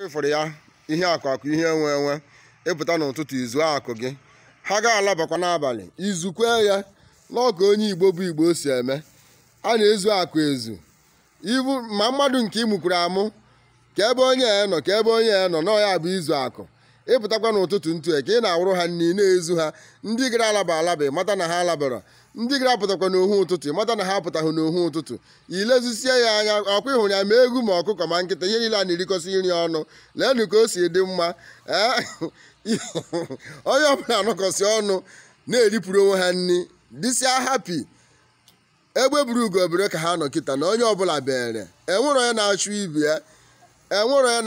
ịfụrụ ya ihe akụ ihe enwe ịpụta n'ụtụtụ izu akụ gị ha ga-alabakwa n'abalị izukwe ya n'ọka onye Igbo bụ Igbo si eme a na-ezu akụ ezu ibu ma mmadụ nke imukwuru amụ ka ebe onye ya nọ ka ebe onye ya nọ nọ ya bụ izu akụ ịpụtakwa n'ụtụtụ ntu ka ị na-awụrụ ha nri na-ezu ha ndị gara alaba mata na ha alabara ndị gara apụtakwa n'ohu ụtụtụ mata na ha apụtaghị n'ohu ụtụtụ ilezusie ya anya ọkwa ịhụrụ ya ma egwu ma ọkụkọ ma nkịta ihe niile a na-erikọsị nri ọnụ leenụ ka o si dị mma onye ọbụla anọkọsị ọnụ na-eripụrụ onwe ha nri dịsịa hapi egbe buru ugo obere ka ha nọ kịta na onye ọbụla bere enwere onye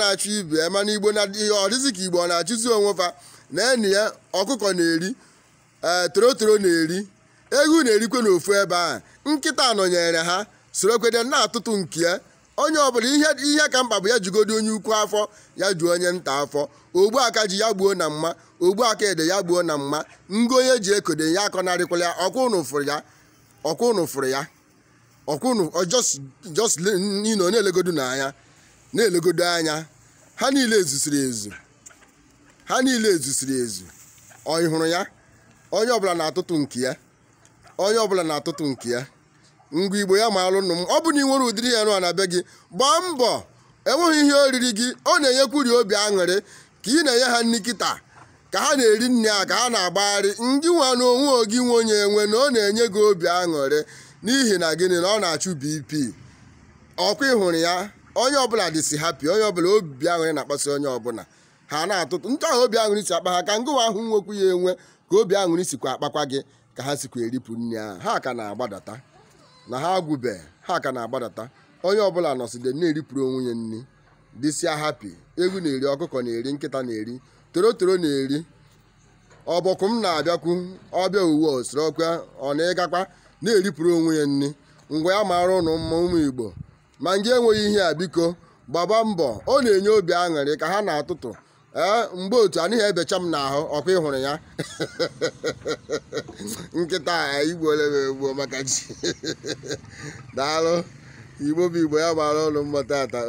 na-achụ ibe ya mana Igbo na ọ dịzị ka Igbo ọ na-achụzi onwe fa na enyi ya ọkụkọ na-eri torotoro na-eri egwu na-erikwe n'ofu ebe ahụ nkịta nọnyere ha sorokwede na-atụtụ nke ya onye ọbụla ihe ka mkpa bụ ya jigodo onye ukwu afọ ya juo onye nta afọ ogbu aka ji ya gbuo na mma ogbu aka ede ya gbuo na mma ngo onye ji ekode ya akọnarịkwala ya ọkwa unu fụrụ ya just na-elegodo n'anya na-elegodo anya ha niile ezusiri ezu ọ hụrụ ya onye ọbụla na-atụtụ nke ya ngwa Igbo ya ma alụ nụ m ọ bụ na ị nwere ụdịrị ya nụ na be gị gbaa mbọ enweghị ihe oriri gị ọ na-enyekwuri obi aṅụrị ka ị na-enye ha nri kịta ka ha na-eri nri a ka ha na-agbagharị ndị nwa na onwe ogi nwe onye enwe na ọ na-enye gị obi aṅụrị n'ihi na gịnị na ọ na-achụ BP ọkwa ịhụrụ ya onye ọbụla dịsị hapi onye ọbụla obi aṅụrị na-akpasị onye ọbụla ha na-atụtụ ndị ahụ obi aṅụrị si akpa ha ka ngụwa ahụ nwekwu ya enwe ka obi aṅụrị sikwa akpakwa gị ka ha sikwa eripụ nri ahụ ha ka na-agbadata na ha agwụbe ha ka na-agbadata onye ọbụla nọside na-eripụrụ onwe ya nri dịsịa hapi egwu na-eri ọkụkọ na-eri nkịta na-eri torotoro na-eri ọbọkụ m na-abịakwu ọbịa uwe osirokwa ọ na-ịgakwa na-eripụrụ onwe ya nri ngwa ya mara ụnụ mma ụmụ Igbo ma nke enweghị ihe a biko gbaba mbọ ọ na-enye obi aṅụrị ka ha na-atụtụ mgbe otu anaghị ebecha m n'ahụ ọkwa ịhụrụ ya nkịta Igbo ole egbuo maka ji daalụ Igbo bụ Igbo ya mara ụlọ mma tata